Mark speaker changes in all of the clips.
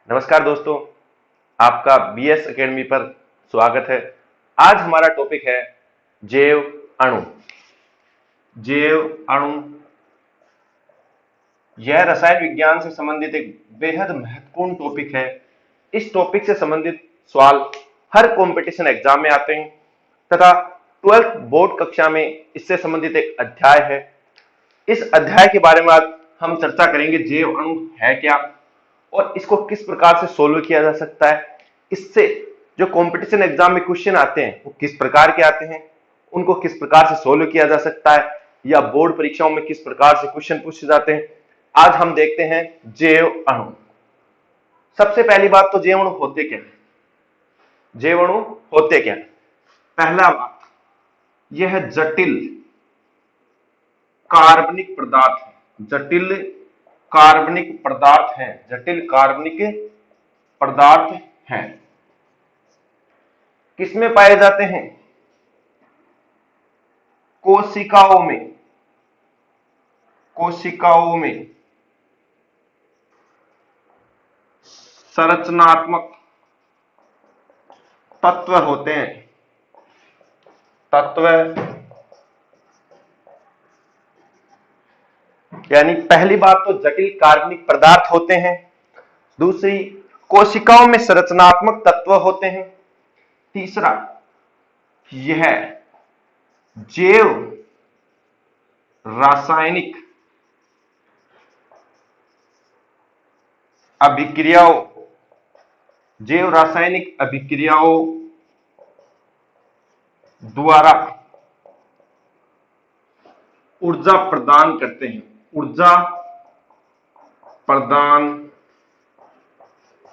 Speaker 1: नमस्कार दोस्तों, आपका बीएस एकेडमी पर स्वागत है। आज हमारा टॉपिक है जैव अणु। जैव अणु यह रसायन विज्ञान से संबंधित एक बेहद महत्वपूर्ण टॉपिक है। इस टॉपिक से संबंधित सवाल हर कंपटीशन एग्जाम में आते हैं तथा 12th बोर्ड कक्षा में इससे संबंधित एक अध्याय है। इस अध्याय के बारे में आज हम चर्चा करेंगे। जैव अणु है क्या और इसको किस प्रकार से सोल्व किया जा सकता है। इससे जो कंपटीशन एग्जाम में क्वेश्चन आते हैं वो किस प्रकार के आते हैं, उनको किस प्रकार से सोल्व किया जा सकता है, या बोर्ड परीक्षाओं में किस प्रकार से क्वेश्चन पूछे जाते हैं। आज हम देखते हैं जैव अणु। सबसे पहली बात तो जैव अणु होते क्या है। जैव अणु होते क्या है? पहला बात, यह जटिल कार्बनिक पदार्थ है। जटिल कार्बनिक पदार्थ है। जटिल कार्बनिक पदार्थ हैं। किसमें पाए जाते हैं? कोशिकाओं में। कोशिकाओं में संरचनात्मक तत्व होते हैं। तत्व यानी पहली बात तो जटिल कार्बनिक पदार्थ होते हैं। दूसरी, कोशिकाओं में संरचनात्मक तत्व होते हैं। तीसरा, यह जैव रासायनिक अभिक्रियाओं जैव रासायनिक अभिक्रियाओं द्वारा ऊर्जा प्रदान करते हैं। ऊर्जा प्रदान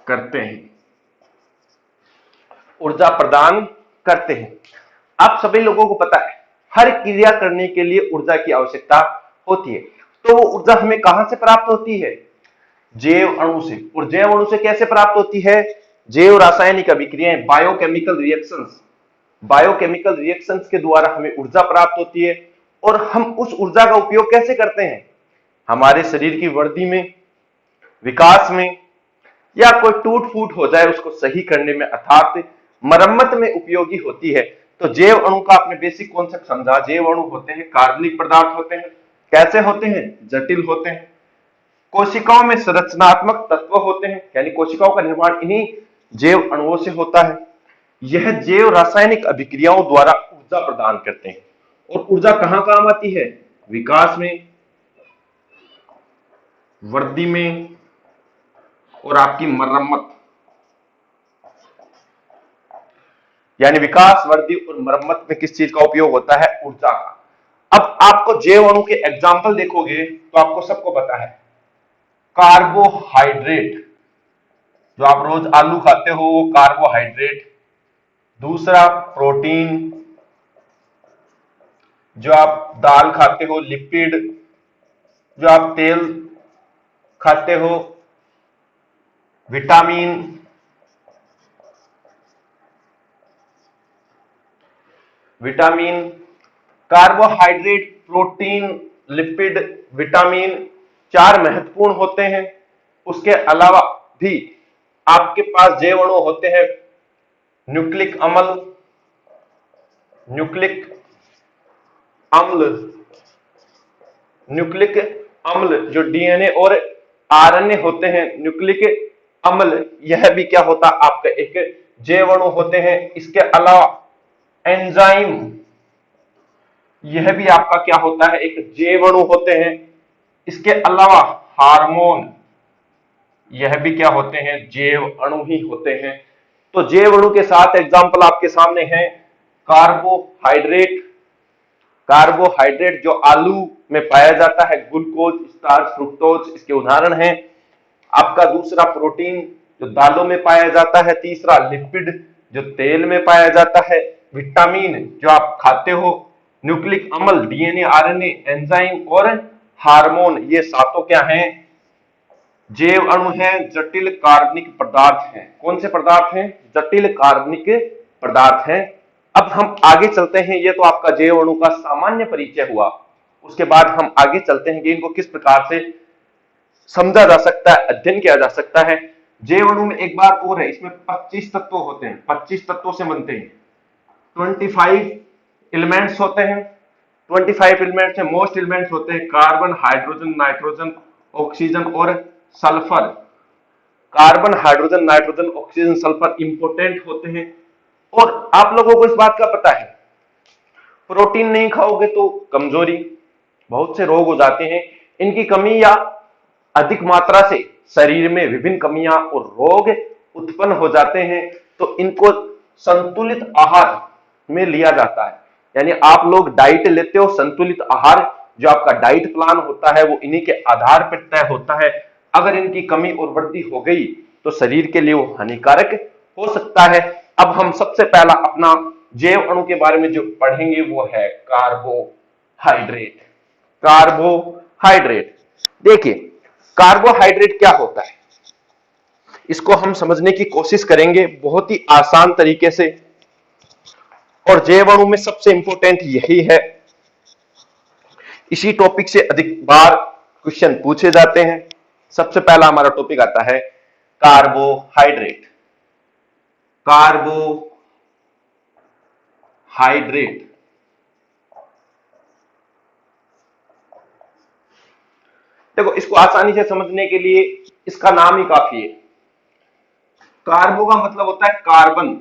Speaker 1: करते हैं। ऊर्जा प्रदान करते हैं। आप सभी लोगों को पता है हर क्रिया करने के लिए ऊर्जा की आवश्यकता होती है। तो वो ऊर्जा हमें कहां से प्राप्त होती है? जैव अणु से। और जैव अणु से कैसे प्राप्त होती है? जैव रासायनिक अभिक्रियाएं, बायोकेमिकल रिएक्शंस। बायोकेमिकल रिएक्शंस के द्वारा हमें ऊर्जा प्राप्त होती है। और हम उस ऊर्जा का उपयोग कैसे करते हैं? हमारे शरीर की वृद्धि में, विकास में, या कोई टूट फूट हो जाए उसको सही करने में अर्थात मरम्मत में उपयोगी होती है। तो जैव अणु का आपने बेसिक कॉन्सेप्ट समझा। जैव अणु होते हैं कार्बनिक पदार्थ होते हैं। कैसे होते हैं? जटिल होते हैं। कोशिकाओं में संरचनात्मक तत्व होते हैं, यानी कोशिकाओं का निर्माण इन्हीं जैव अणुओं से होता है। यह जैव रासायनिक अभिक्रियाओं द्वारा ऊर्जा प्रदान करते हैं। और ऊर्जा कहां काम आती है? विकास में, वृद्धि में, और आपकी मरम्मत। यानी विकास, वृद्धि और मरम्मत में किस चीज का उपयोग होता है? ऊर्जा का। अब आपको जैव अणु के एग्जाम्पल देखोगे तो आपको सबको पता है। कार्बोहाइड्रेट, जो आप रोज आलू खाते हो वो कार्बोहाइड्रेट। दूसरा, प्रोटीन, जो आप दाल खाते हो। लिपिड, जो आप तेल खाते हो। Vitamin, vitamin, carbohydrate, protein, lipid, vitamin, चार महत्वपूर्ण होते हैं। उसके अलावा भी आपके पास जैव अणु होते हैं न्यूक्लिक अम्ल, न्यूक्लिक अम्ल, न्यूक्लिक अम्ल जो डीएनए और आरएनए होते हैं। न्यूक्लिक अम्ल यह भी क्या होता है? आपका एक जैव अणु होते हैं। इसके अलावा एंजाइम, यह भी आपका क्या होता है? एक जैव अणु होते हैं। इसके अलावा हार्मोन, यह भी क्या होते हैं? जैव अणु ही होते हैं। तो जैव अणु के साथ एग्जांपल आपके सामने हैं कार्बोहाइड्रेट। कार्बोहाइड्रेट जो आलू में पाया जाता है, ग्लूकोज, स्टार्च, फ्रुक्टोज इसके उदाहरण हैं। आपका दूसरा, प्रोटीन जो दालों में पाया जाता है। तीसरा, लिपिड जो तेल में पाया जाता है। विटामिन जो आप खाते हो। न्यूक्लिक अम्ल, डीएनए, आरएनए, एंजाइम और हार्मोन, ये सातों क्या हैं? जैव अणु हैं, जटिल कार्बनिक पदार्थ हैं। कौन से पदार्थ हैं? जटिल कार्बनिक पदार्थ हैं। अब हम आगे चलते हैं। ये तो आपका जैव अणु का सामान्य परिचय हुआ। उसके बाद हम आगे चलते हैं कि इनको किस प्रकार से समझा जा सकता है, अध्ययन किया जा सकता है। जैव में एक बात और है, इसमें 25 तत्व होते हैं, 25 तत्वों से बनते हैं, 25 एलिमेंट्स होते हैं। 25 एलिमेंट्स में मोस्ट एलिमेंट्स होते हैं कार्बन, हाइड्रोजन, नाइट्रोजन, ऑक्सीजन और sulphur. Carbon, hydrogen, nitrogen, oxygen, sulphur important होते हैं। और आप लोगों को इस बात का पता है, प्रोटीन नहीं खाओगे तो कमजोरी, बहुत से रोग हो जाते हैं। इनकी कमी या अधिक मात्रा से शरीर में विभिन्न कमियां और रोग उत्पन्न हो जाते हैं। तो इनको संतुलित आहार में लिया जाता है। यानी आप लोग डाइट लेते हो, संतुलित आहार जो आपका डाइट प्लान होता है वो इन्हीं के आधार पर तय होता है। अगर इनकी कमी और वृद्धि हो गई तो शरीर के लिए वो हानिकारक हो सकता है। अब हम सबसे पहला अपना जैव अणु के बारे में जो पढ़ेंगे वो है कार्बोहाइड्रेट। कार्बोहाइड्रेट, देखिए कार्बोहाइड्रेट क्या होता है, इसको हम समझने की कोशिश करेंगे बहुत ही आसान तरीके से। और जैव अणु में सबसे इंपॉर्टेंट यही है, इसी टॉपिक से अधिक बार क्वेश्चन पूछे जाते हैं। सबसे पहला हमारा टॉपिक आता है कार्बोहाइड्रेट। कार्बोहाइड्रेट, देखो इसको आसानी से समझने के लिए इसका नाम ही काफी है। कार्बो का मतलब होता है कार्बन,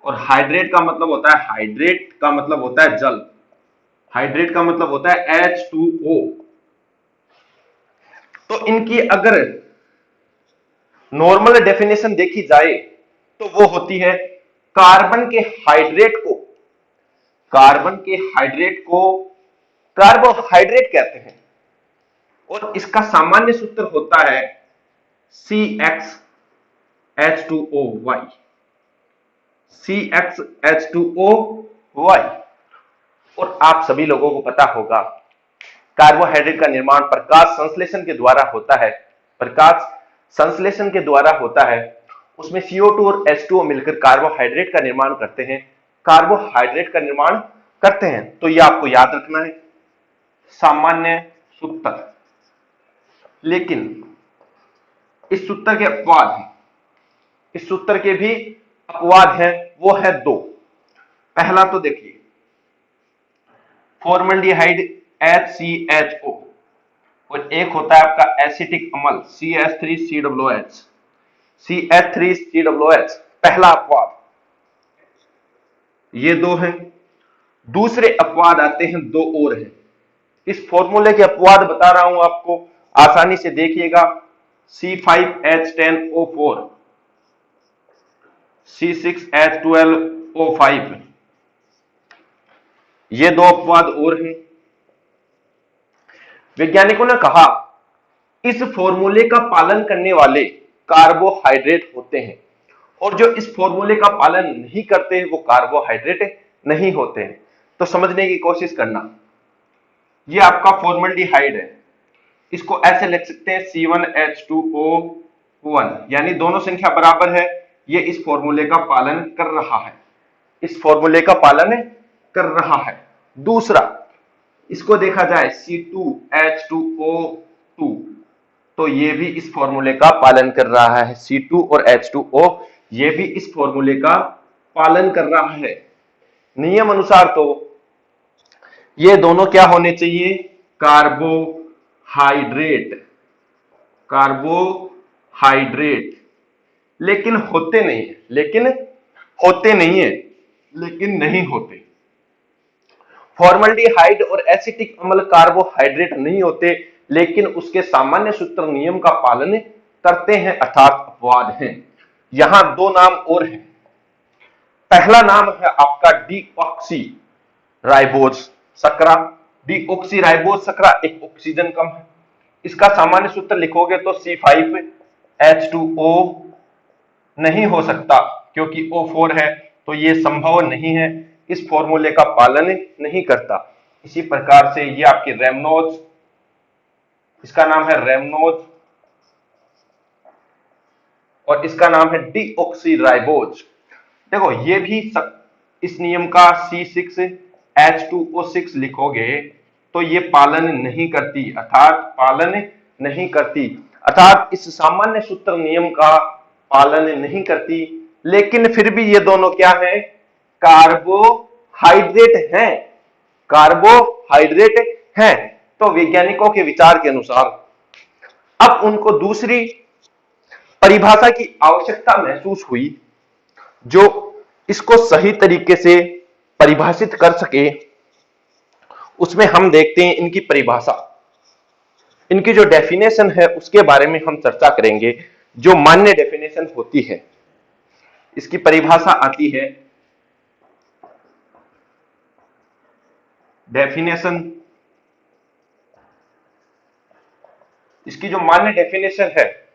Speaker 1: और हाइड्रेट का मतलब होता है, हाइड्रेट का मतलब होता है जल, हाइड्रेट का मतलब होता है H2O। तो इनकी अगर नॉर्मल डेफिनेशन देखी जाए तो वो होती है कार्बन के हाइड्रेट को, कार्बन के हाइड्रेट को कार्बोहाइड्रेट कहते हैं। और इसका सामान्य सूत्र होता है CxH2OY, CxH2OY। और आप सभी लोगों को पता होगा कार्बोहाइड्रेट का निर्माण प्रकाश संश्लेषण के द्वारा होता है। प्रकाश संश्लेषण के द्वारा होता है, उसमें CO2 और H2O मिलकर कार्बोहाइड्रेट का निर्माण करते हैं, कार्बोहाइड्रेट का निर्माण करते हैं। तो यह आपको याद रखना है, सामान्य सूत्र। लेकिन इस सूत्र के अपवाद हैं, इस सूत्र के भी अपवाद हैं, वो है दो। पहला तो देखिए फॉर्मल्डिहाइड HCHO, और एक होता है आपका एसिटिक अम्ल CH3COOH, CH3COOH, पहला अपवाद। ये दो हैं। दूसरे अपवाद आते हैं, दो और हैं। इस फॉर्मूले के अपवाद बता रहा हूं आपको, आसानी से देखिएगा। C5H10O4, C6H12O5, ये दो अपवाद और हैं। वैज्ञानिकों ने कहा इस फॉर्मूले का पालन करने वाले कार्बोहाइड्रेट होते हैं, और जो इस फॉर्मूले का पालन नहीं करते वो कार्बोहाइड्रेट नहीं होते हैं। तो समझने की कोशिश करना, ये आपका फॉर्मल्डिहाइड है, इसको ऐसे लिख सकते हैं C1H2O1, यानी दोनों संख्या बराबर है। ये इस फॉर्मूले का पालन कर रहा है, इस फॉर्मूले का पालन कर रहा है। दूसरा, इसको देखा जाए C2H2O2, तो ये भी इस फॉर्मूले का पालन कर रहा है। C2 और H2O ये भी इस फॉर्मूले का पालन कर रहा है। नियम अनुसार तो ये दोनों क्या होने चाहिए, कार्बोहाइड्रेट, कार्बोहाइड्रेट। लेकिन होते नहीं है, लेकिन होते नहीं है, लेकिन नहीं होते। फॉर्मल्डिहाइड और एसिटिक अम्ल कार्बोहाइड्रेट नहीं होते, लेकिन उसके सामान्य सूत्र नियम का पालन करते हैं, अर्थात अपवाद हैं। यहां दो नाम और हैं। पहला नाम है आपका deoxy ribose Sakra. Deoxy ribose Sakra एक ऑक्सीजन कम है, इसका सामान्य सूत्र लिखोगे तो C5H2O नहीं हो सकता, क्योंकि O4 है, तो ये संभव नहीं है, इस फॉर्मूले का पालन नहीं करता। इसी प्रकार से ये आपकी रेमनोज, इसका नाम है रेमनोज, और इसका नाम है डीऑक्सीराइबोज। देखो ये भी इस नियम का C6H2O6 लिखोगे तो ये पालन नहीं करती, अर्थात पालन नहीं करती। अर्थात इस सामान्य सूत्र नियम का पालन नहीं करती, लेकिन फिर भी ये दोनों क्या है, कार्बोहाइड्रेट हैं, कार्बोहाइड्रेट हैं। तो वैज्ञानिकों के विचार के अनुसार अब उनको दूसरी परिभाषा की आवश्यकता महसूस हुई जो इसको सही तरीके से परिभाषित कर सके। उसमें हम देखते हैं इनकी परिभाषा, इनकी जो डेफिनेशन है उसके बारे में हम चर्चा करेंगे। जो मान्य डेफिनेशन होती है, इसकी परिभाषा आती है, डेफिनेशन, इसकी जो मान्य डेफिनेशन है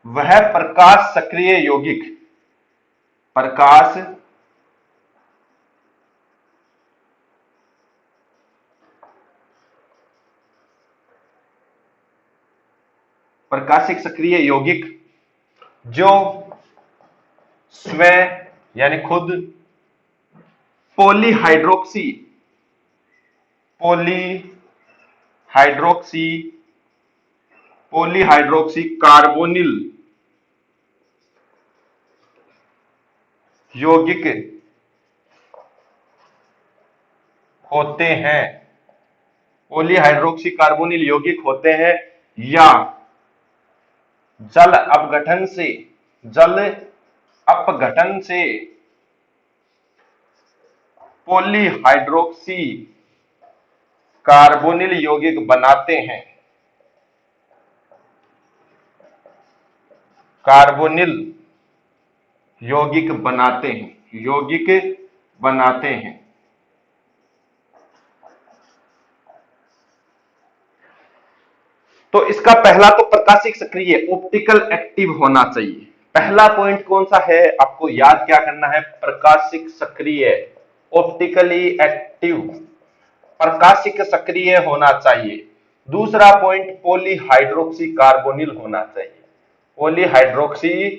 Speaker 1: वह प्रकाश सक्रिय यौगिक, प्रकाश प्रकाशिक सक्रिय यौगिक जो स्वयं यानी खुद पॉलीहाइड्रोक्सी कार्बोनिल यौगिक होते हैं, पॉलीहाइड्रोक्सी कार्बोनिल यौगिक होते हैं, या जल अपघटन से पॉलीहाइड्रोक्सी कार्बोनिल यौगिक बनाते हैं, कार्बोनिल यौगिक बनाते हैं। तो इसका पहला तो प्रकाशिक सक्रिय ऑप्टिकल एक्टिव होना चाहिए। पहला पॉइंट कौन सा है, आपको याद क्या करना है, प्रकाशिक सक्रिय, ऑप्टिकली एक्टिव, प्रकाशिक सक्रिय होना चाहिए। दूसरा पॉइंट पॉलीहाइड्रोक्सी कार्बोनिल होना चाहिए, पॉलीहाइड्रोक्सी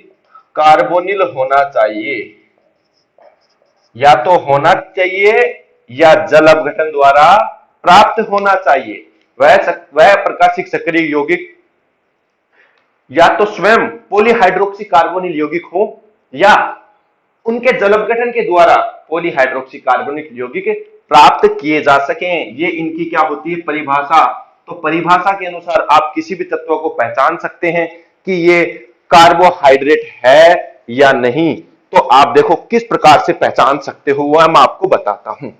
Speaker 1: कार्बोनिल होना चाहिए, या तो होना चाहिए या जल अपघटन द्वारा प्राप्त होना चाहिए। वह प्रकाशिक सक्रिय यौगिक या तो स्वयं पॉलीहाइड्रोक्सी कार्बोनिल यौगिक हो या उनके जल अपघटन के द्वारा पॉलीहाइड्रोक्सी कार्बोनिल यौगिक प्राप्त किए जा सकें। ये इनकी क्या होती है, परिभाषा। तो परिभाषा के अनुसार आप किसी भी तत्व को पहचान सकते हैं कि ये कार्बोहाइड्रेट है या नहीं। तो आप देखो किस प्रकार से पहचान सकते हो, वह मैं आपको बताता हूं।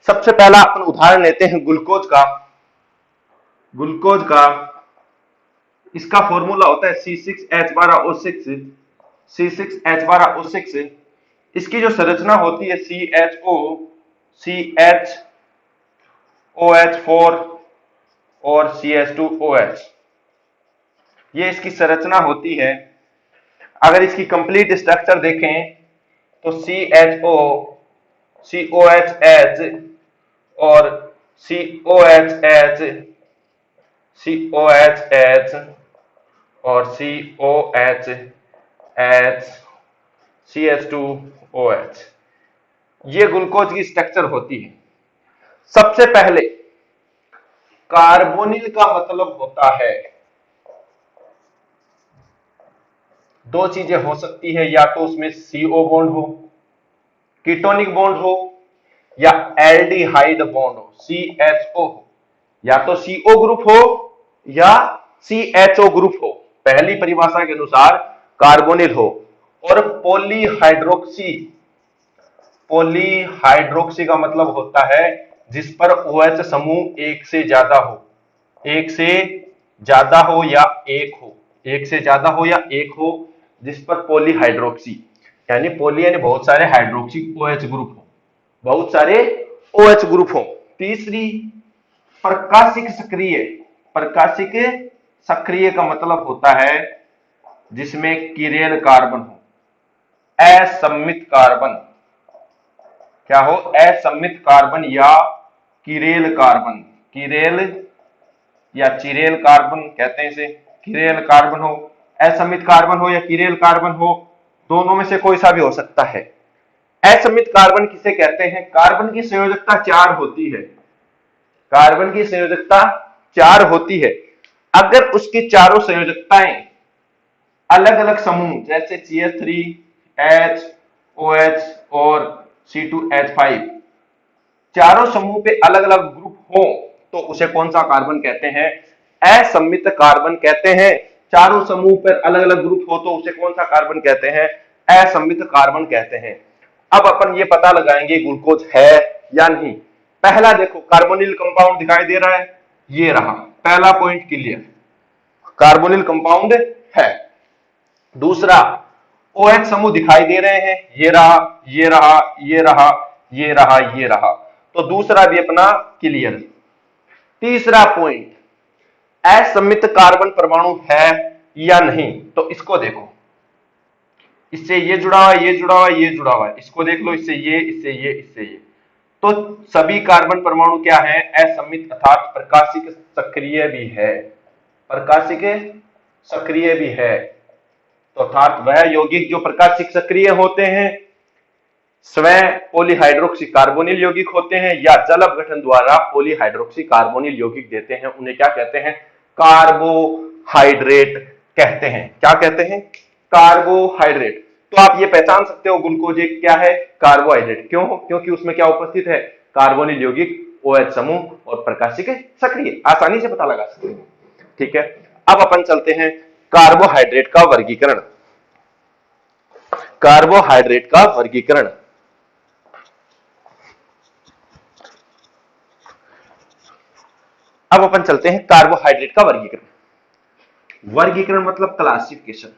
Speaker 1: सबसे पहला अपन उदाहरण लेते हैं ग्लूकोज का। इसका फॉर्मूला होता है C6H12O6, C6H12O6। इसकी जो संरचना होती है CHO, CHOH4 और CH2OH, ये इसकी संरचना होती है। अगर इसकी कंप्लीट स्ट्रक्चर देखें तो CHO, COHH और COHH और COHH, CH2OH, ये ग्लूकोज की स्ट्रक्चर होती है। सबसे पहले कार्बोनिल का मतलब होता है, दो चीजें हो सकती है, या तो उसमें CO बॉन्ड हो, कीटोनिक बॉन्ड हो, या एल्डिहाइड बॉन्ड हो, CHO हो, या तो CO ग्रुप हो या CHO ग्रुप हो। पहली परिभाषा के अनुसार कार्बोनिल हो। और पॉलीहाइड्रोक्सी का मतलब होता है जिस पर OH समूह एक से ज्यादा हो, एक से ज्यादा हो या एक हो, एक से ज्यादा हो या एक हो, जिस पर पॉलीहाइड्रोक्सी, यानी पॉली यानी बहुत सारे, हाइड्रोक्सी OH ग्रुप हो, बहुत सारे OH ग्रुप हो। तीसरी प्रकाशिक सक्रिय का मतलब होता है जिसमें किरेल कार्बन हो, असम्मित कार्बन, क्या हो, असम्मित कार्बन या किरेल कार्बन, किरेल या चिरेल कार्बन कहते हैं इसे, किरेल कार्बन हो, असम्मित कार्बन हो या किरेल कार्बन हो, दोनों में से कोई सा भी हो सकता है। असम्मित कार्बन किसे कहते हैं, कार्बन की संयोजकता 4 होती है, कार्बन की संयोजकता 4 होती है। अगर उसकी चारों संयोजकताएं अलग अलग समूह जैसे CH3, H, OH और C2H5 चारों समूह पे अलग अलग ग्रुप हो तो उसे कौन सा कार्बन कहते हैं? असम्मित कार्बन कहते हैं। चारों समूह पर अलग अलग ग्रुप हो तो उसे कौन सा कार्बन कहते हैं? असम्मित कार्बन कहते हैं। अब अपन ये पता लगाएंगे ग्लूकोज है या नहीं। पहला देखो, कार्बोनिल कंपाउंड दिखाई दे रहा है, ये रहा पहला पॉइंट क्लियर, कार्बोनिल कंपाउंड है। दूसरा, OH समूह दिखाई दे रहे हैं, ये रहा, ये रहा, ये रहा, ये रहा, ये रहा, तो दूसरा भी अपना क्लियर। तीसरा पॉइंट, असम्मित कार्बन परमाणु है या नहीं, तो इसको देखो, इससे ये जुड़ा हुआ, ये जुड़ा हुआ, ये जुड़ा हुआ है, इसको देख लो, इससे ये, इससे ये, इससे ये, तो सभी कार्बन परमाणु क्या है? असम्मित अर्थात प्रकाशिक सक्रिय भी है, प्रकाशिक सक्रिय भी है। तो अर्थात वह यौगिक जो प्रकाशिक सक्रिय होते हैं स्वयं पॉलीहाइड्रोक्सी कार्बोनिल यौगिक होते हैं या जल अपघटन द्वारा पॉलीहाइड्रोक्सी कार्बोनिल यौगिक देते हैं, उन्हें क्या कहते हैं? कार्बोहाइड्रेट कहते हैं। क्या कहते हैं? कार्बोहाइड्रेट। तो आप ये पहचान सकते हो ग्लूकोज एक क्या है? कार्बोहाइड्रेट। क्यों? क्योंकि उसमें क्या उपस्थित है? कार्बोनिल यौगिक, OH समूह और प्रकाशिक सक्रिय, आसानी से पता लगा सकते हैं। ठीक है, अब अपन चलते हैं कार्बोहाइड्रेट का वर्गीकरण। कार्बोहाइड्रेट का वर्गीकरण, अब अपन चलते हैं कार्बोहाइड्रेट का वर्गीकरण। वर्गीकरण मतलब क्लासिफिकेशन।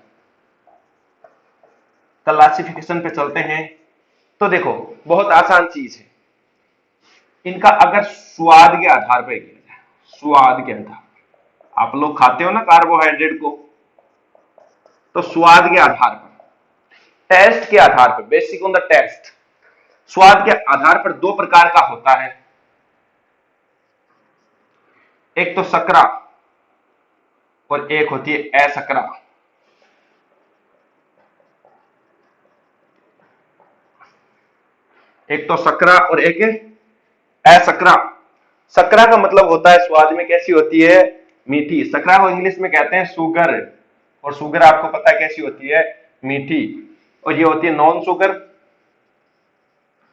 Speaker 1: क्लासिफिकेशन पे चलते हैं तो देखो, बहुत आसान चीज है। इनका अगर स्वाद के आधार पर किया जाए, स्वाद के आधार, आप लोग खाते हो ना कार्बोहाइड्रेट को, तो स्वाद के आधार पर, टेस्ट के आधार पर, बेसिक ऑन द टेस्ट, स्वाद के आधार पर दो प्रकार का होता है। एक तो सकरा और एक होती है असकरा। एक तो सकरा और एक असकरा। सकरा का मतलब होता है स्वाद में कैसी होती है? मीठी। सकरा को इंग्लिश में कहते हैं शुगर, और शुगर आपको पता है कैसी होती है? मीठी। और ये होती है नॉन शुगर,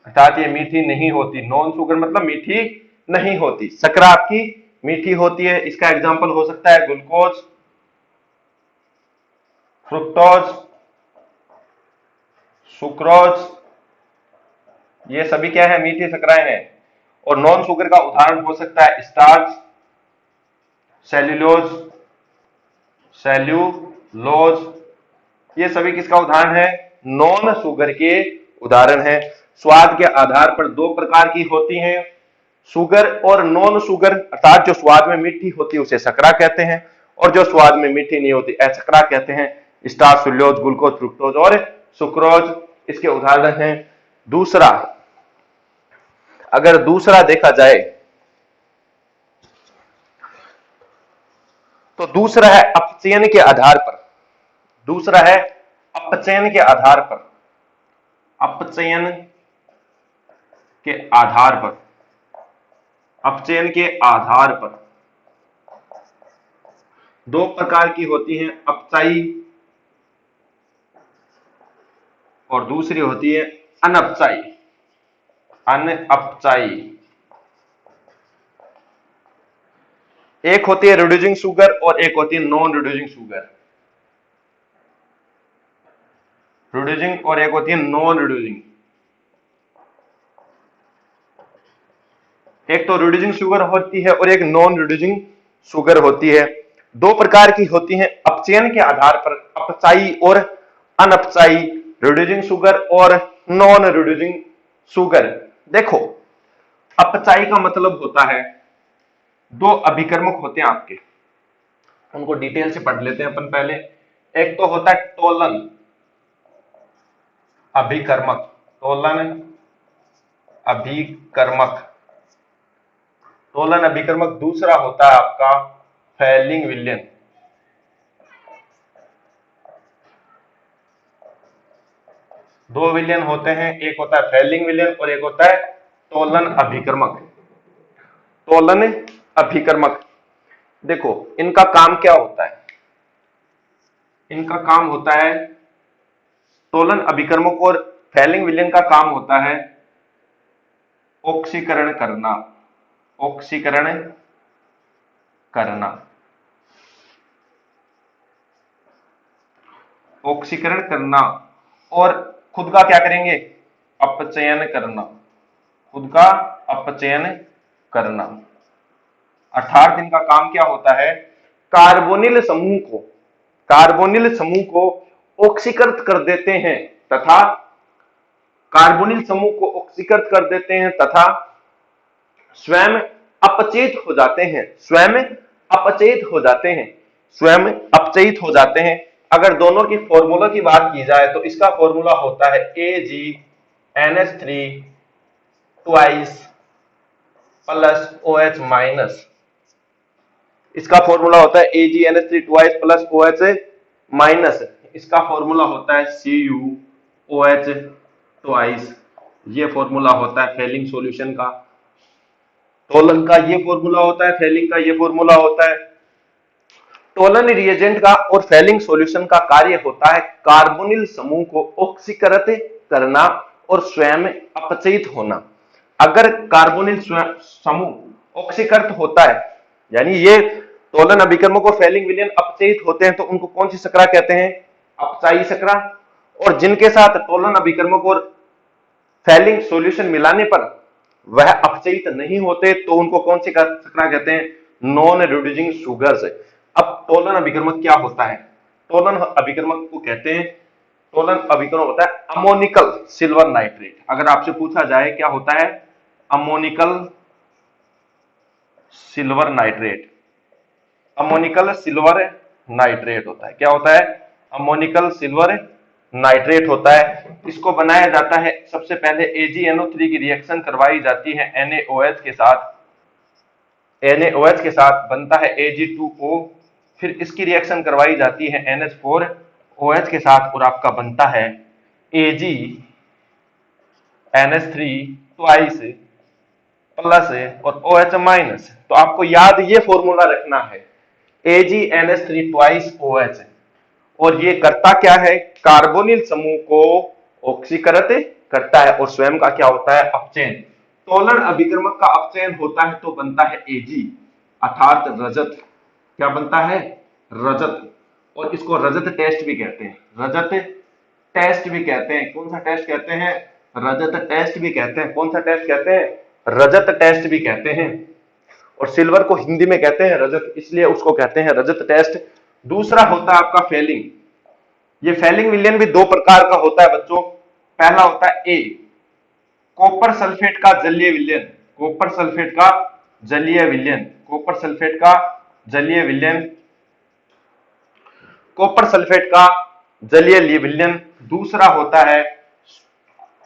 Speaker 1: अर्थात ये मीठी नहीं होती। नॉन शुगर मतलब मीठी नहीं होती। सकरा आपकी मीठी होती है। इसका एग्जाम्पल हो सकता है ग्लूकोज, फ्रुक्टोज, सुक्रोज, ये सभी क्या है? मीठी सकराएं हैं। और नॉन शुगर का उदाहरण हो सकता है स्टार्च, सेल्यूलोज, सेल्यूलोज, ये सभी किसका उदाहरण है? नॉन शुगर के उदाहरण है। स्वाद के आधार पर दो प्रकार की होती हैं, शुगर और नॉन शुगर, अर्थात जो स्वाद में मीठी होती है उसे सकरा कहते हैं, और जो स्वाद में मीठी नहीं होती असकरा कहते हैं। स्टार्च, सेल्यूलोज, ग्लूकोज, फ्रुक्टोज और सुक्रोज इसके उदाहरण हैं। दूसरा, अगर दूसरा देखा जाए तो दूसरा है अपचयन के आधार पर। दूसरा है अपचयन के आधार पर। अपचयन के आधार पर, अपचयन के आधार पर दो प्रकार की होती हैं, अपचाई और दूसरी होती है अनअपचाई। अनअपचाई, एक होती है रिड्यूसिंग शुगर और एक होती है नॉन रिड्यूसिंग शुगर। रिड्यूसिंग और एक होती है नॉन रिड्यूसिंग। एक तो रिड्यूसिंग शुगर होती है और एक नॉन रिड्यूसिंग शुगर होती है। दो प्रकार की होती हैं अपचयन के आधार पर, अपचाई और अनअपचाई, रिड्यूसिंग शुगर और नॉन रिड्यूसिंग शुगर। देखो, अपचाई का मतलब होता है दो अभिकर्मक होते हैं आपके, उनको डिटेल से पढ़ लेते हैं अपन पहले। एक तो होता है टोलन अभिकर्मक, टोलन अभिकर्मक, टोलन अभिकर्मक। दूसरा होता है आपका फैलिंग विलयन। दो विलयन होते हैं, एक होता है फैलिंग विलयन और एक होता है टोलन अभिकर्मक। तोलन अभिकर्मक। देखो इनका काम क्या होता है, इनका काम होता है तोलन अभिकर्मक और फैलिंग विलयन का काम होता है ऑक्सीकरण करना, ऑक्सीकरण करना, ऑक्सीकरण करना और खुद का क्या करेंगे, अपचयन करना, खुद का अपचयन करना। अर्थात इनका काम क्या होता है, कार्बोनिल समूह को, कार्बोनिल समूह को ऑक्सीकृत कर देते हैं तथा कार्बोनिल समूह को ऑक्सीकृत कर देते हैं तथा स्वयं अपचयित हो जाते हैं, स्वयं अपचयित हो जाते हैं, स्वयं अपचयित हो जाते हैं। अगर दोनों की फॉर्मूला की बात की जाए तो इसका फॉर्मूला होता है AgNH3 twice plus OH minus, इसका फॉर्मूला होता है AgNH3 twice plus OH minus, इसका फॉर्मूला होता है CuOH ट्वाइस। ये फॉर्मूला होता है फैलिंग सॉल्यूशन का, तोलन का ये फॉर्मूला होता है, फैलिंग का ये फॉर्मूला होता है। तोलन रिएजेंट का और फैलिंग सॉल्यूशन का कार्य होता है कार्बोनिल समूह को ऑक्सीकृत करना और स्वयं अपचयित होना। अगर कार्बोनिल समूह ऑक्सीकृत होता है, यानी ये तोलन अभिकर्मक और फैलिंग विलयन अपचयित होते हैं, तो उनको कौन सी सकरा कहते हैं, अपचायी सकरा। और जिनके साथ तोलन अभिकर्मक और फैलिंग सॉल्यूशन मिलाने पर वह अपचयित नहीं होते तो उनको कौन सी सकरा कहते हैं, नॉन रिड्यूसिंग शुगर्स। अब तोलन अभिकर्मक क्या होता है, तोलन अभिकर्मक को कहते हैं, तोलन अभिकर्मक होता है अमोनिकल सिल्वर नाइट्रेट। अगर आपसे पूछा जाए क्या होता है, ammoniacal silver nitrate, ammoniacal silver nitrate होता है, क्या होता है, अमोनिकल सिल्वर नाइट्रेट होता है। इसको बनाया जाता है, सबसे पहले AgNO3 की रिएक्शन करवाई जाती है NaOH के साथ, NaOH के साथ बनता है Ag2O, फिर इसकी रिएक्शन करवाई जाती है NH4OH के साथ और आपका बनता है AgNH3 ट्वाइस प्लस और OH माइनस। तो आपको याद ये फॉर्मूला रखना है, AgNH3 ट्वाइस OH, और ये करता क्या है, कार्बोनिल समूह को ऑक्सीकृत करता है और स्वयं का क्या होता है, अपचयन। तोलन अभिकर्मक का अपचयन होता है तो बनता है Ag अर्थात रजत, क्या बनता है, रजत। और इसको रजत टेस्ट भी कहते हैं, रजत टेस्ट भी कहते हैं। कौन सा टेस्ट कहते हैं, रजत टेस्ट भी कहते हैं। कौन सा टेस्ट कहते हैं, रजत टेस्ट भी कहते हैं। और सिल्वर को हिंदी में कहते हैं रजत, इसलिए उसको कहते हैं रजत टेस्ट। दूसरा होता है आपका फैलिंग। ये फैलिंग विलयन भी दो प्रकार का होता है बच्चों। पहला होता है ए, कॉपर सल्फेट का जलीय विलयन, कॉपर सल्फेट का जलीय विलयन, कॉपर सल्फेट का जलीय विलयन, कॉपर सल्फेट का जलीय विलयन। दूसरा होता है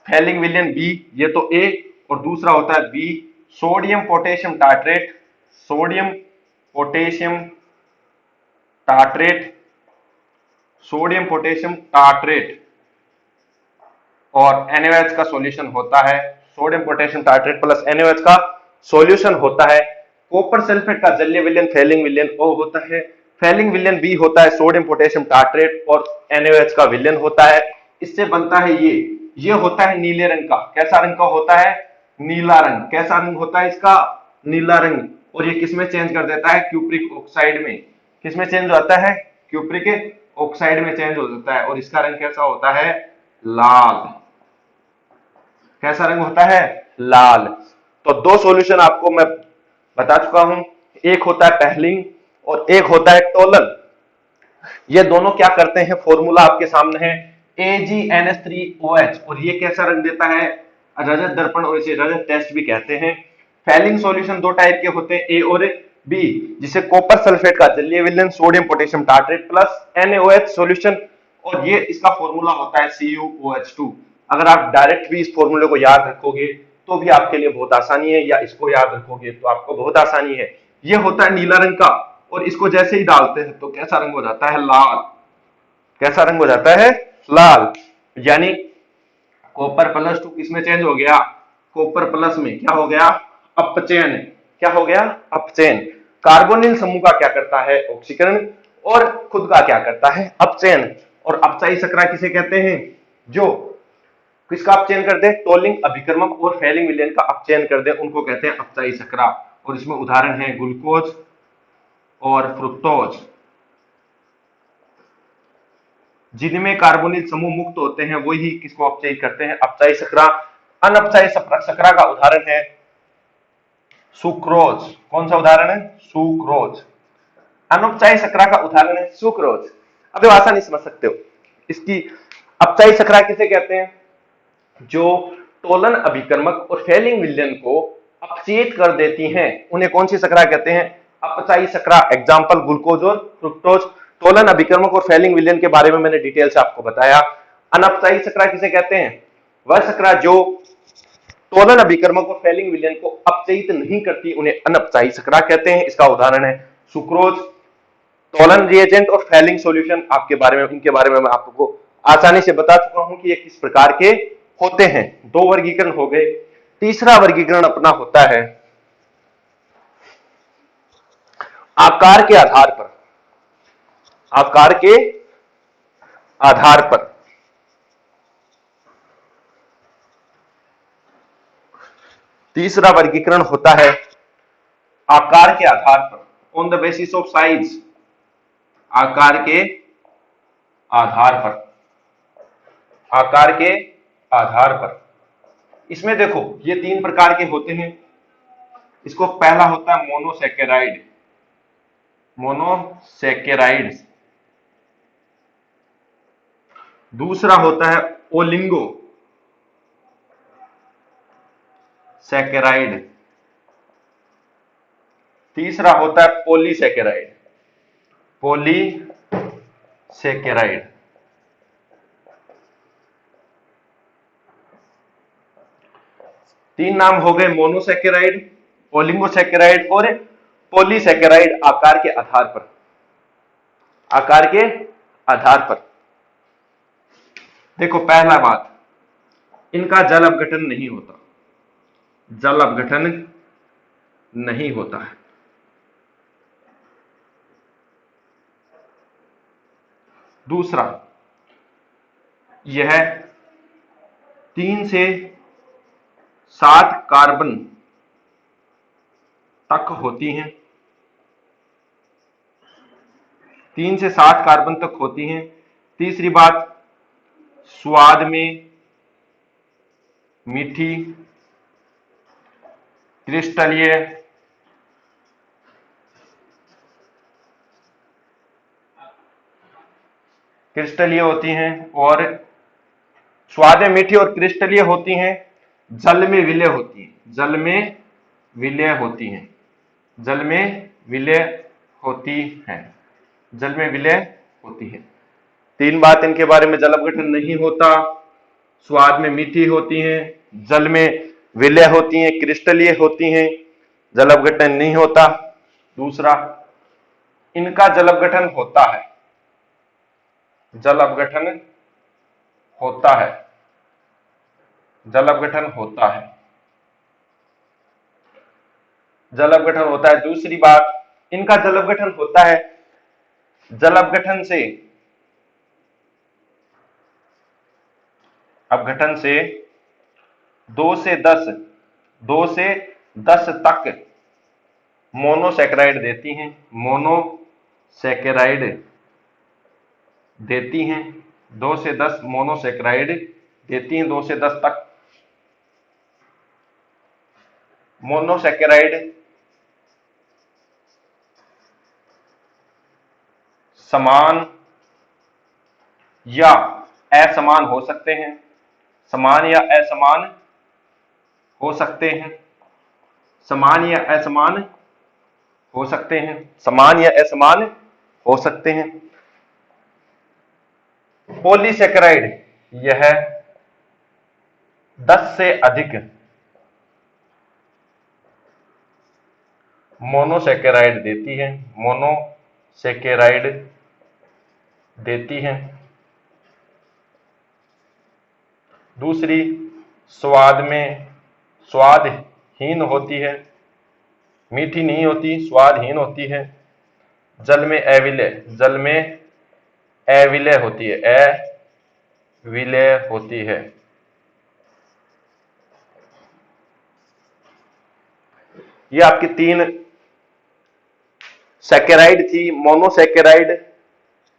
Speaker 1: फैलिंग विलयन बी, ये तो ए, और दूसरा होता है B, sodium potassium tartrate, sodium potassium tartrate, sodium potassium tartrate और NaOH का सॉल्यूशन होता है, sodium potassium tartrate plus NaOH का सॉल्यूशन होता है। कॉपर सल्फेट का जलीय विलयन फैलिंग विलयन O होता है, फैलिंग विलयन B होता है सोडियम पोटेशियम टार्ट्रेट और NaOH का विलयन होता है। इससे बनता है ये होता है नीले रंग का। कैसा रंग का होता है, नीला रंग। कैसा रंग होता है इसका, नीला रंग। और ये किसमें चेंज कर देता है, क्यूप्रिक ऑक्साइड में। किसमें चेंज होता है, क्यूप्रिक ऑक्साइड में चेंज हो जाता है। और इसका रंग कैसा होता है, लाल। कैसा रंग होता है, लाल। तो दो सॉल्यूशन आपको मैं बता चुका हूं, एक होता है फैलिंग और एक होता है टोलन। ये दोनों क्या करते हैं, फॉर्मूला आपके सामने है AgNH3OH, और ये कैसा रंग देता है, रजत दर्पण, और इसे रजत टेस्ट भी कहते हैं। फैलिंग सॉल्यूशन दो टाइप के होते हैं, ए और बी, जिसे कॉपर सल्फेट का जलीय विलयन sodium potassium tartrate plus NaOH solution, और ये इसका फॉर्मूला होता है CuOH2। अगर आप डायरेक्ट भी इस फॉर्मूले को याद रखोगे तो भी आपके लिए बहुत आसानी है, या इसको याद रखोगे तो आपको बहुत आसानी है। ये होता है नीला रंग का, और इसको जैसे ही डालते हैं तो कैसा रंग हो जाता है, लाल। कैसा रंग हो जाता है, लाल। यानी कॉपर प्लस 2 किसमें चेंज हो गया, कॉपर प्लस में क्या हो गया, अपचयन। क्या हो गया, अपचयन। कार्बोनिल समूह का क्या करता है, ऑक्सीकरण, और खुद का क्या करता है, अपचयन। और अपचायी शर्करा किसे कहते हैं, जो किसका अपचयन कर दे, टोलिंग अभिकर्मक और फेलिंग विलयन का अपचयन कर दे, उनको कहते हैं अपचायी शर्करा। और इसमें उदाहरण है ग्लूकोज और फ्रुक्टोज। जिनमें कार्बोनिल समूह मुक्त होते हैं वही किसको अपचयी करते हैं, अपचायी शर्करा। अनअपचायी शर्करा का उदाहरण है सुक्रोज। कौन सा उदाहरण है, सुक्रोज। अनौपचायी शर्करा का उदाहरण है सुक्रोज। अब आसानी समझ सकते हो इसकी। अपचायी शर्करा किसे कहते हैं, जो टोलन अभिकर्मक और फेलिंग विलयन को अपचयित कर देती हैं, उन्हें कौन सी शर्करा कहते हैं, अपचायी शर्करा। एग्जांपल ग्लूकोज और फ्रुक्टोज। टोलन अभिकर्मक और फेलिंग विलयन के बारे में मैंने डिटेल से आपको बताया। अनपचायी शर्करा किसे कहते हैं, वह शर्करा जो टोलन अभिकर्मक और फेलिंग विलयन को अपचयित नहीं करती, उन्हें अनपचायी शर्करा कहते हैं। इसका उदाहरण है सुक्रोज। टोलन रिएजेंट और फेलिंग सॉल्यूशन आपके बारे में, इनके बारे में मैं आपको आसानी से बता चुका हूं कि ये किस प्रकार के होते हैं। दो वर्गीकरण हो गए। तीसरा वर्गीकरण अपना होता है आकार के आधार पर। आकार के आधार पर तीसरा वर्गीकरण होता है आकार के आधार पर, on the basis of size. आकार के आधार पर, आकार के आधार पर। इसमें देखो ये तीन प्रकार के होते हैं। इसको पहला होता है मोनोसैकेराइड, मोनोसैकेराइड। दूसरा होता है ओलिंगो सैकेराइड। तीसरा होता है पॉलीसैकेराइड, पॉलीसैकेराइड। तीन नाम हो गए, मोनोसैकेराइड, ओलिगोसैकेराइड और पॉलीसैकेराइड। आकार के आधार पर, आकार के आधार पर। देखो पहला बात, इनका जल अपघटन नहीं होता, जल अपघटन नहीं होता है। दूसरा, यह 3 से 7 कार्बन तक होती हैं, 3 से 7 कार्बन तक होती हैं। तीसरी बात, स्वाद में मीठी, क्रिस्टलीय, क्रिस्टलीय होती हैं, और स्वाद में मीठी और क्रिस्टलीय होती हैं। जल में विलय होती हैं, जल में विलय होती हैं, जल में विलय होती हैं, जल में विलय होती है। तीन बात इनके बारे में, जल अपघटन नहीं होता, स्वाद में मीठी होती हैं, जल में विलय होती हैं, क्रिस्टलीय होती हैं, जल अपघटन नहीं होता। दूसरा, इनका जल अपघटन होता है, जल अपघटन होता है, जल अपघटन होता है, जल अपघटन होता है। दूसरी बात, इनका जल अपघटन होता है, जल अपघटन से, अपघटन से 2 से 10 तक मोनोसैकेराइड देती हैं, मोनोसैकेराइड देती हैं। 2 से 10 मोनोसैकेराइड देती हैं, 2 से 10 तक मोनोसैकेराइड समान या असमान हो सकते हैं, समान या असमान हो सकते हैं, समान या असमान हो सकते हैं, समान या असमान हो सकते हैं। पॉलीसैकेराइड, यह 10 से अधिक मोनोसैकेराइड देती है, मोनोसैकेराइड देती है। दूसरी, स्वाद में स्वादहीन होती है, मीठी नहीं होती, स्वादहीन होती है। जल में अविलय, जल में अविलय होती है, अविलय होती है। ये आपकी तीन सैकेराइड थी, मोनोसैकेराइड,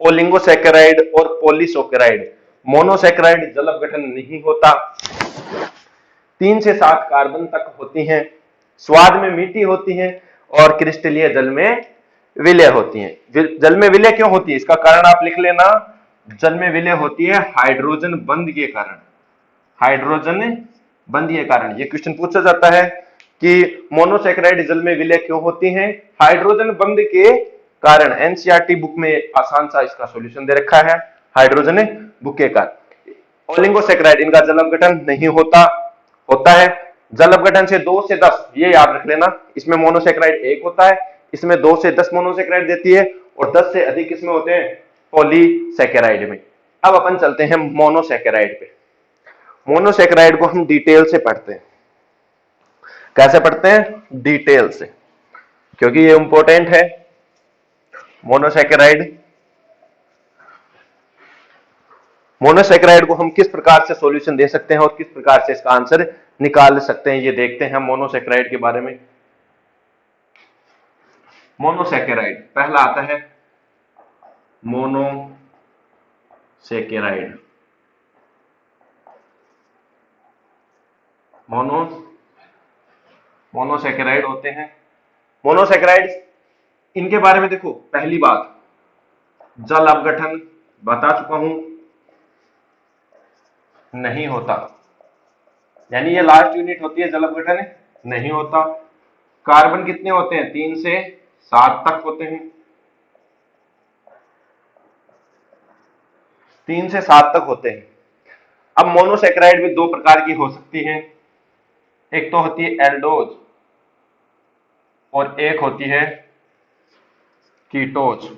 Speaker 1: ओलिगोसैकेराइड और पॉलीसैकेराइड। मोनोसैकेराइड जल अपघटन नहीं होता, 3 से 7 कार्बन तक होती हैं, स्वाद में मीठी होती हैं और क्रिस्टलीय जल में विलय होती हैं। जल में विलय क्यों होती है, इसका कारण आप लिख लेना। जल में विलय होती है हाइड्रोजन बंध के कारण, हाइड्रोजन बंध के कारण। ये क्वेश्चन पूछा जाता है कि मोनोसैकेराइड जल में विलय क्यों होती हैं, हाइड्रोजन बंध के कारण। एनसीईआरटी बुक में आसान सा इसका सॉल्यूशन दे रखा है, हाइड्रोजन बुक के कारण। ओलिगोसैकेराइड इनका जल अपघटन नहीं होता, होता है जल अपघटन से 2 से 10, ये याद रख लेना। इसमें मोनोसैकेराइड 1 होता है, इसमें 2 से 10 मोनोसैकेराइड देती है और 10 से अधिक इसमें होते हैं पॉलीसैकेराइड में। अब अपन चलते हैं मोनोसैकेराइड पे। मोनोसैकेराइड को हम डिटेल से पढ़ते हैं। कैसे पढ़ते हैं, डिटेल से, क्योंकि ये इंपॉर्टेंट है। मोनोसैकेराइड, मोनोसैकेराइड को हम किस प्रकार से सॉल्यूशन दे सकते हैं और किस प्रकार से इसका आंसर निकाल सकते हैं, ये देखते हैं मोनोसैकेराइड के बारे में। मोनोसैकेराइड पहला आता है मोनोसैकेराइड। मोनोसैकेराइड होते हैं। मोनोसैकेराइड इनके बारे में देखो, पहली बात जल अपघटन बता चुका हूं, नहीं होता, यानी ये लास्ट यूनिट होती है, जल अपघटन नहीं होता। कार्बन कितने होते हैं, 3 से 7 तक होते हैं, 3 से 7 तक होते हैं। अब मोनोसैकेराइड भी 2 प्रकार की हो सकती है, एक तो होती है एल्डोज और एक होती है कीटोज।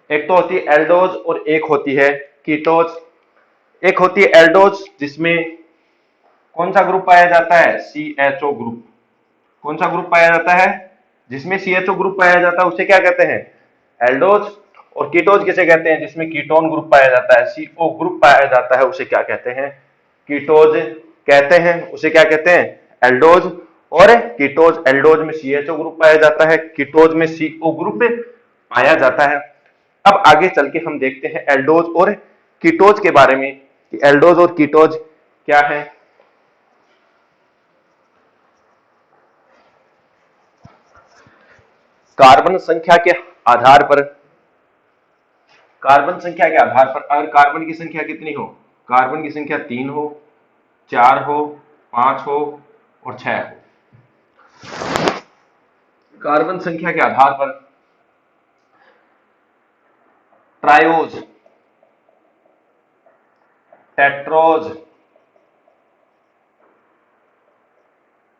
Speaker 1: एक तो होती है एल्डोज और एक होती है कीटोज। एक होती है एल्डोज जिसमें कौन सा ग्रुप पाया जाता है, CHO ग्रुप। कौन सा ग्रुप पाया जाता है, जिसमें CHO ग्रुप पाया जाता है उसे क्या कहते हैं, एल्डोज। और कीटोज किसे कहते हैं, जिसमें कीटोन ग्रुप पाया जाता है, CO ग्रुप पाया जाता है, उसे क्या कहते हैं, कीटोज कहते हैं। उसे क्या कहते हैं, एल्डोज। और कीटोज, एल्डोज में CHO ग्रुप पाया जाता है, कीटोज में CO ग्रुप पाया जाता है। अब आगे चल के हम देखते हैं एल्डोज और कीटोज के बारे में कि एल्डोज और कीटोज क्या है। कार्बन संख्या के आधार पर, कार्बन संख्या के आधार पर अगर कार्बन की संख्या कितनी हो, कार्बन की संख्या 3 हो, 4 हो, 5 हो और 6 हो, कार्बन संख्या के आधार पर ट्रायोज, टेट्रोज,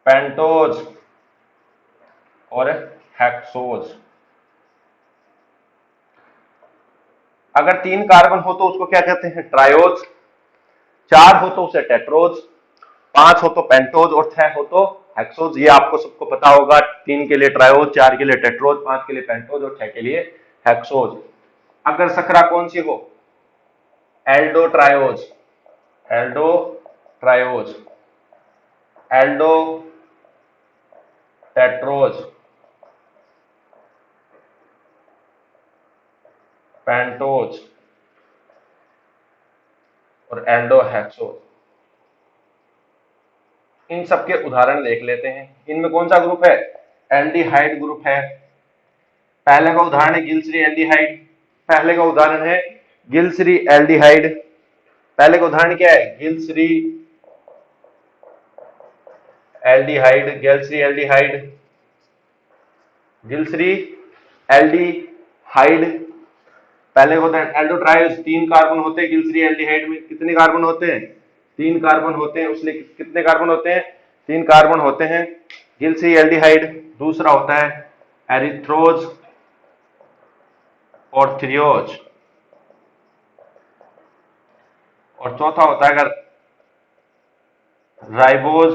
Speaker 1: पेंटोज और हेक्सोज। अगर 3 कार्बन हो तो उसको क्या कहते हैं, ट्रायोज, 4 हो तो उसे टेट्रोज, 5 हो तो पेंटोज और 6 हो तो हेक्सोज। ये आपको सबको पता होगा, 3 के लिए ट्रायोज, 4 के लिए टेट्रोज, 5 के लिए पेंटोज और 6 के लिए हेक्सोज। अगर सकरा कौन सी हो, Aldo triose, Aldo triose, Aldo tetrose, pentose और एल्डो हेक्सोज। इन सबके उदाहरण देख लेते हैं। इनमें कौन सा ग्रुप है, एल्डिहाइड ग्रुप है। पहले का उदाहरण है गिलश्री एल्डिहाइड, पहले का उदाहरण है गिलश्री एल्डिहाइड। पहले का उदाहरण क्या है, Gilshri aldehyde, Gilshri aldehyde, Gilshri aldehyde. पहले का उदाहरण एल्डोट्रायोज, 3 कार्बन होते हैं गिलश्री एल्डिहाइड में। कितने कार्बन होते हैं, 3 कार्बन होते हैं, उसमें कितने कार्बन होते हैं, 3 कार्बन होते हैं गिलश्री एल्डिहाइड। दूसरा होता है एरिथ्रोज और थ्रियोज। और चौथा होता है अगर राइबोज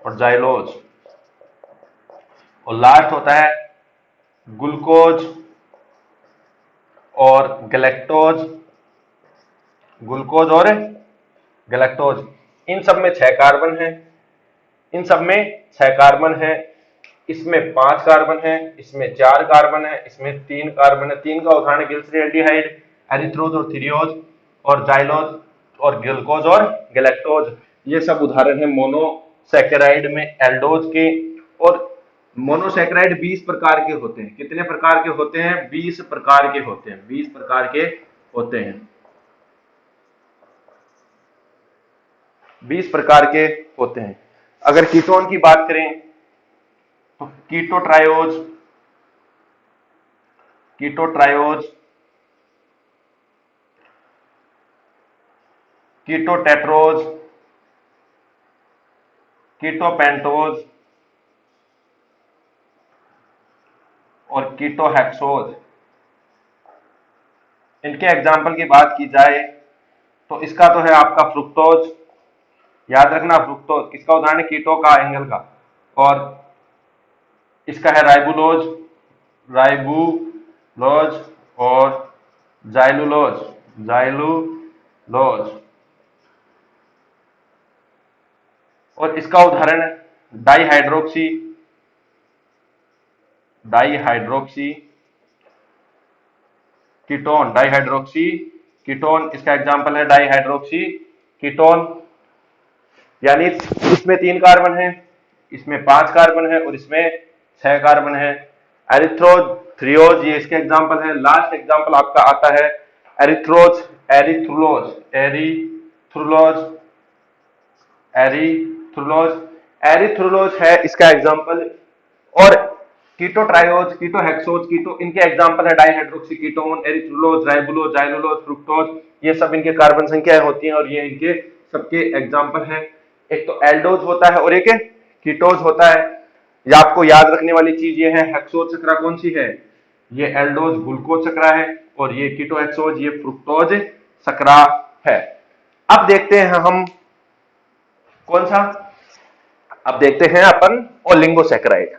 Speaker 1: और जाइलोज, और लास्ट होता है ग्लूकोज और गैलेक्टोज, ग्लूकोज और गैलेक्टोज। इन सब में 6 कार्बन है, इन सब में 6 कार्बन है। इसमें 5 कार्बन है, इसमें 4 कार्बन है, इसमें 3 कार्बन है। 3 का उदाहरण गिल्सरील्डिहाइड, एरिथ्रोज और थीरियोज और जाइलोज और ग्लूकोज और गैलेक्टोज। ये सब उदाहरण है मोनोसैकेराइड में एल्डोज के। और मोनोसैकेराइड 20 प्रकार के होते हैं। कितने प्रकार के होते हैं? 20 प्रकार के होते हैं। 20 प्रकार के होते हैं, 20 प्रकार के होते हैं। अगर कीटोन की बात करें तो कीटोट्रायोज, कीटोट्रायोज, कीटोटेट्रोज, कीटोपेंटोज और कीटोहेक्सोज। इनके एग्जाम्पल की बात की जाए तो इसका तो है आपका फ्रुक्टोज, याद रखना फ्रुक्टोज किसका उदाहरण है? कीटो का, एंगल का। और इसका है राइबुलोज, राइबुलोज और जाइलुलोज, जाइलुलोज। और इसका उदाहरण dihydroxy, dihydroxy ketone, dihydroxy ketone, इसका एग्जांपल है डाईहाइड्रोक्सी कीटोन। यानी इसमें 3 कार्बन है, इसमें 5 कार्बन है और इसमें 6 कार्बन है। एरिथ्रोज, थ्रियोज, ये इसके एग्जांपल है। लास्ट एग्जांपल आपका आता है एरिथ्रोज, एरिथ्रुलोज, एरिथ्रुलोज, एरिथ्रुलोज, एरिथ्रुलोज है इसका एग्जांपल। और कीटोट्रायोज, कीटोहेक्सोज, कीटो, इनके एग्जांपल है dihydroxy ketone, erythrulose, ribulose, xylulose, fructose. ये सब इनके कार्बन संख्याएं होती हैं और ये इनके सबके एग्जांपल हैं। एक तो एल्डोज होता है और एक कीटोज होता है। ये आपको याद रखने वाली चीज ये है, हेक्सोज चक्रा कौन सी है? ये एल्डोज ग्लूकोज चक्रा है और ये कीटोहेक्सोज ये फ्रुक्टोज चक्रा है। अब देखते हैं हम कौन सा, अब देखते हैं अपन ओलिगोसैकेराइड।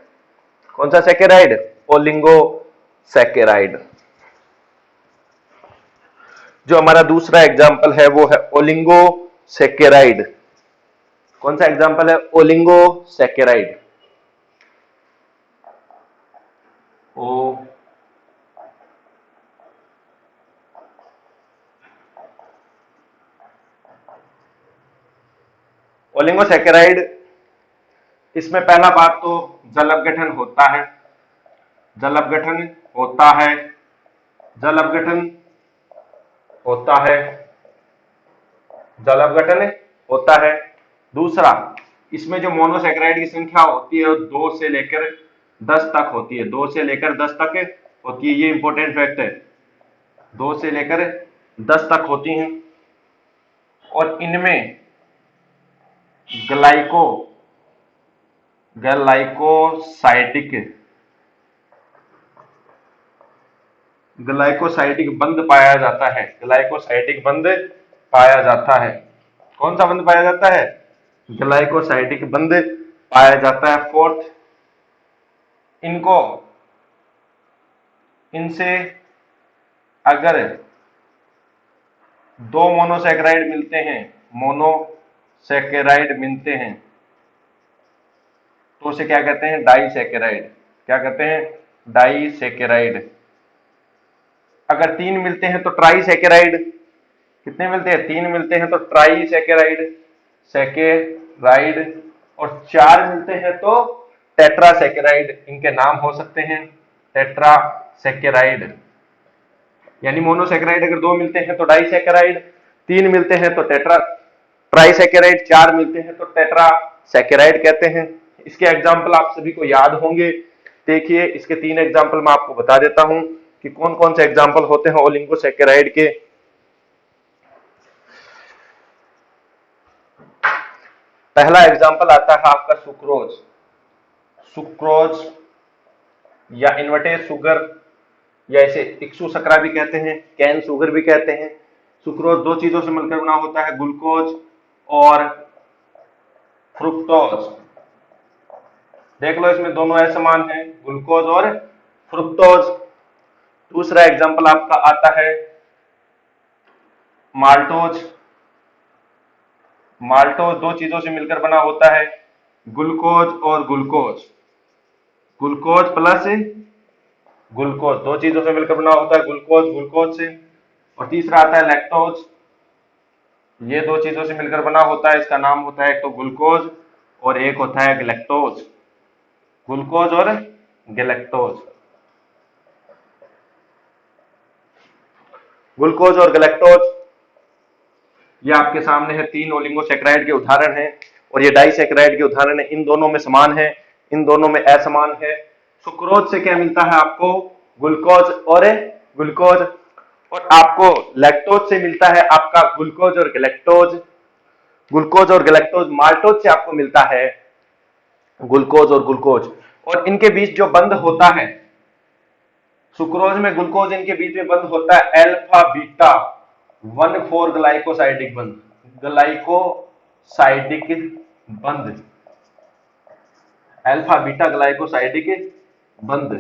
Speaker 1: कौन सा सैकेराइड? ओलिगोसैकेराइड। जो हमारा दूसरा एग्जांपल है वो है ओलिगोसैकेराइड। कौन सा एग्जांपल है? ओलिगोसैकेराइड। ओ ओलिगोसैकेराइड, इसमें पहला बात तो जल अपघटन होता है, जल अपघटन होता है, जल अपघटन होता है, जल अपघटन होता है। दूसरा, इसमें जो मोनोसैकेराइड की संख्या होती है 2 से लेकर 10 तक होती है, 2 से लेकर 10 तक होती है। ये इंपॉर्टेंट फैक्ट है, 2 से लेकर 10 तक होती हैं। और इनमें ग्लाइको, ग्लाइकोसाइडिक, ग्लाइकोसाइडिक बंध पाया जाता है, ग्लाइकोसाइडिक बंध पाया जाता है। कौन सा बंध पाया जाता है? ग्लाइकोसाइडिक बंध पाया जाता है। फोर्थ, इनको, इनसे अगर 2 मोनोसैकेराइड मिलते हैं, मोनोसैकेराइड मिलते हैं तो उसे क्या कहते हैं? डाईसैकेराइड। क्या कहते हैं? डाईसैकेराइड। अगर 3 मिलते हैं तो ट्राईसैकेराइड। कितने मिलते हैं? 3 मिलते हैं तो ट्राईसैकेराइड, सैकेराइड। और 4 मिलते हैं तो टेट्रासैकेराइड। इनके नाम हो सकते हैं टेट्रासैकेराइड। यानी मोनोसैकेराइड अगर 2 मिलते हैं तो डाईसैकेराइड, 3 मिलते हैं तो ट्राईसैकेराइड, 4 मिलते हैं तो टेट्रासैकेराइड कहते हैं। इसके एग्जाम्पल आप सभी को याद होंगे। देखिए इसके 3 एग्जाम्पल मैं आपको बता देता हूं कि कौन कौन से एग्जाम्पल होते हैं ओलिगोसैकेराइड के। पहला एग्जाम्पल आता है आपका सुक्रोज, सुक्रोज या इन्वर्टेड शुगर, या इसे इक्सु सकरा भी कहते हैं, कैन शुगर भी कहते हैं। सुक्रोज 2 चीजों से मिलकर बना होता है, ग्लूकोज और फ्रुक्टोज। देख लो इसमें दोनों असमान हैं, ग्लूकोज और फ्रुक्टोज। दूसरा एग्जांपल आपका आता है माल्टोज। माल्टोज दो चीजों से मिलकर बना होता है, ग्लूकोज और ग्लूकोज। ग्लूकोज प्लस ग्लूकोज दो चीजों से मिलकर बना होता है, ग्लूकोज ग्लूकोज से। और तीसरा आता है लैक्टोज। ये दो चीजों से मिलकर बना होता है, इसका नाम होता है एक तो ग्लूकोज और एक होता है गैलेक्टोज। ग्लूकोज और गैलेक्टोज। ग्लूकोज और गैलेक्टोज ये आपके सामने है, तीन ओलिगोसैकेराइड के उदाहरण हैं और ये डाइसैकेराइड के उदाहरण है। इन दोनों में समान है, इन दोनों में असमान है। सुक्रोज से क्या मिलता है आपको, ग्लूकोज और ग्लूकोज, और आपको लैक्टोज से मिलता है आपका ग्लूकोज और गैलेक्टोज। ग्लूकोज और गैलेक्टोज। माल्टोज से आपको मिलता है ग्लूकोज और ग्लूकोज, और इनके बीच जो बंध होता है, सुक्रोज में ग्लूकोज इनके बीच में बंध होता है अल्फा बीटा 1,4 ग्लाइकोसाइडिक बंध। ग्लाइकोसाइडिक बंध, अल्फा बीटा ग्लाइकोसाइडिक बंध,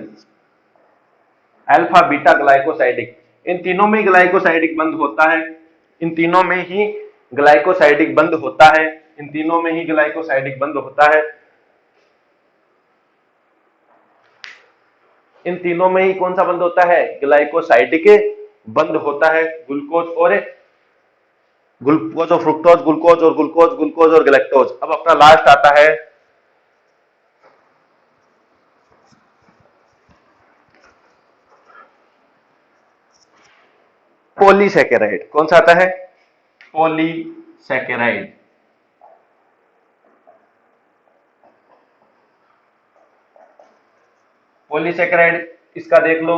Speaker 1: अल्फा बीटा ग्लाइकोसाइडिक। इन तीनों में ग्लाइकोसाइडिक बंध होता है, इन तीनों में ही ग्लाइकोसाइडिक बंध होता है, इन तीनों में ही ग्लाइकोसाइडिक बंध होता है। इन तीनों में ही कौन सा बंध होता है, ग्लाइकोसाइडिक बंध होता है। ग्लूकोज और फ्रुक्टोज, ग्लूकोज और ग्लूकोज, ग्लूकोज और गैलेक्टोज। अब अपना लास्ट आता है पॉलीसैकेराइड। कौन सा आता है, पॉलीसैकेराइड। पॉलीसैकेराइड इसका देख लो,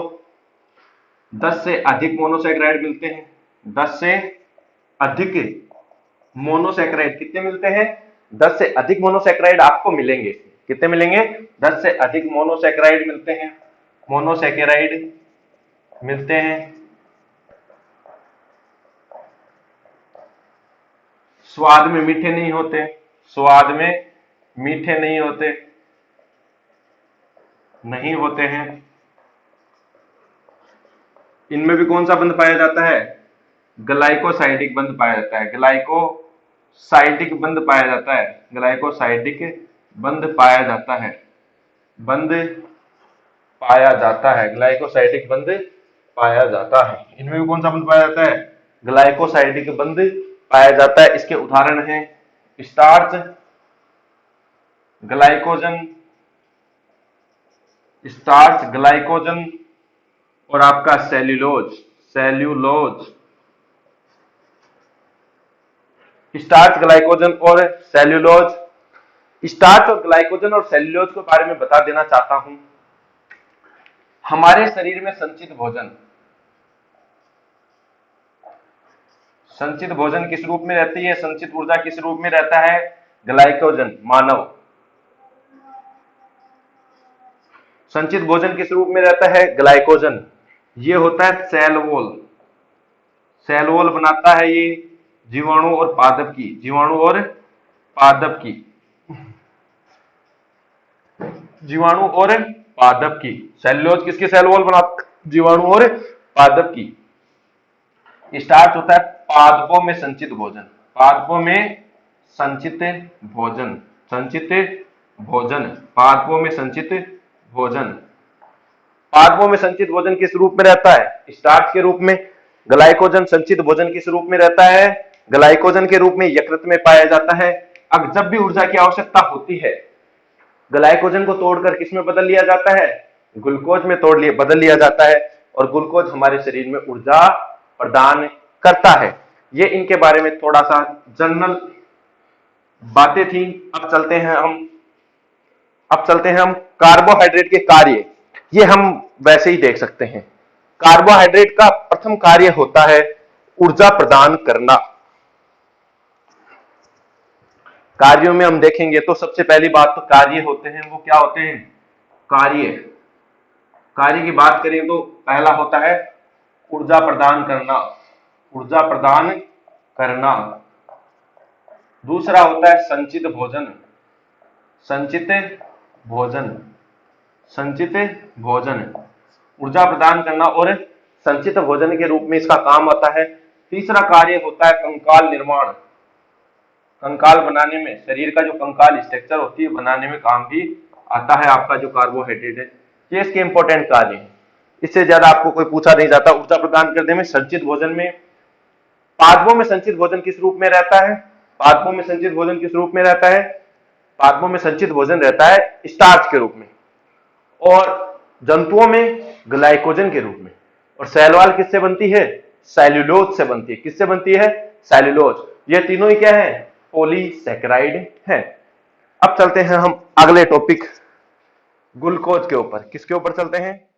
Speaker 1: 10 से अधिक मोनोसैकेराइड मिलते हैं। 10 से अधिक मोनोसैकेराइड कितने मिलते हैं, 10 से अधिक मोनोसैकेराइड आपको मिलेंगे। कितने मिलेंगे, 10 से अधिक मोनोसैकेराइड मिलते हैं। मोनोसैकेराइड मिलते हैं। स्वाद में मीठे नहीं होते, स्वाद में मीठे नहीं होते, नहीं होते हैं। इनमें भी कौन सा बंध पाया जाता है, ग्लाइकोसाइडिक बंध पाया जाता है। ग्लाइकोसाइडिक बंध पाया जाता है, ग्लाइकोसाइडिक बंध पाया जाता है, बंध पाया जाता है, ग्लाइकोसाइडिक बंध पाया जाता है। इनमें भी कौन सा बंध पाया जाता है, ग्लाइकोसाइडिक बंध पाया जाता है। इसके उदाहरण हैं स्टार्च, ग्लाइकोजन, स्टार्च, ग्लाइकोजन और आपका सेल्यूलोज। सेल्यूलोज, स्टार्च, ग्लाइकोजन और सेल्यूलोज। स्टार्च और ग्लाइकोजन और सेल्यूलोज के बारे में बता देना चाहता हूं। हमारे शरीर में संचित भोजन, संचित भोजन किस रूप में रहती है, संचित ऊर्जा किस रूप में रहता है, ग्लाइकोजन। मानव संचित भोजन किस रूप में रहता है, ग्लाइकोजन। ये होता है सेल वॉल, सेल वॉल बनाता है ये जीवाणु और पादप की, जीवाणु और पादप की, जीवाणु और पादप की। सेल्यूलोज किसकी सेल वॉल बनाता, जीवाणु और पादप की। स्टार्च होता है पादपों में संचित भोजन, पादपों में संचित भोजन, संचित भोजन, पादपों में संचित भोजन। पादपों में संचित भोजन किस रूप में रहता है, स्टार्च के रूप में। ग्लाइकोजन संचित भोजन किस रूप में रहता है, ग्लाइकोजन के रूप में यकृत में पाया जाता है। अब जब भी ऊर्जा की आवश्यकता होती है, ग्लाइकोजन को तोड़कर किस में बदल लिया जाता है, ग्लूकोज में बदल लिया जाता है, और ग्लूकोज हमारे शरीर में ऊर्जा प्रदान करता है। ये इनके बारे में थोड़ा सा जनरल बातें थी। अब चलते हैं हम कार्बोहाइड्रेट के कार्य। ये हम वैसे ही देख सकते हैं। कार्बोहाइड्रेट का प्रथम कार्य होता है ऊर्जा प्रदान करना। कार्यों में हम देखेंगे तो सबसे पहली बात तो कार्य होते हैं, वो क्या होते हैं, कार्य। कार्य की बात करें तो पहला होता है ऊर्जा प्रदान करना, ऊर्जा प्रदान करना। दूसरा होता है संचित भोजन, संचित भोजन, संचित भोजन, ऊर्जा प्रदान करना और संचित भोजन के रूप में इसका काम आता है। तीसरा कार्य होता है कंकाल निर्माण, कंकाल बनाने में, शरीर का जो कंकाल स्ट्रक्चर होती है बनाने में काम भी आता है आपका जो कार्बोहाइड्रेट है। ये इसके इंपॉर्टेंट कार्य है, इससे ज्यादा आपको कोई पूछा नहीं जाता। ऊर्जा प्रदान करने में, संचित भोजन में। पादपों में संचित भोजन किस रूप में रहता है? पादपों में संचित भोजन किस रूप में रहता है? पादपों में संचित भोजन रहता है स्टार्च के रूप में, और जंतुओं में ग्लाइकोजन के रूप में। और शैलवाल किससे बनती है? सेल्यूलोज से बनती है। किससे बनती है? सेल्यूलोज। ये तीनों ही क्या है? पॉलीसैकेराइड है। अब चलते हैं हम अगले टॉपिक ग्लूकोज के ऊपर। किसके ऊपर चलते हैं?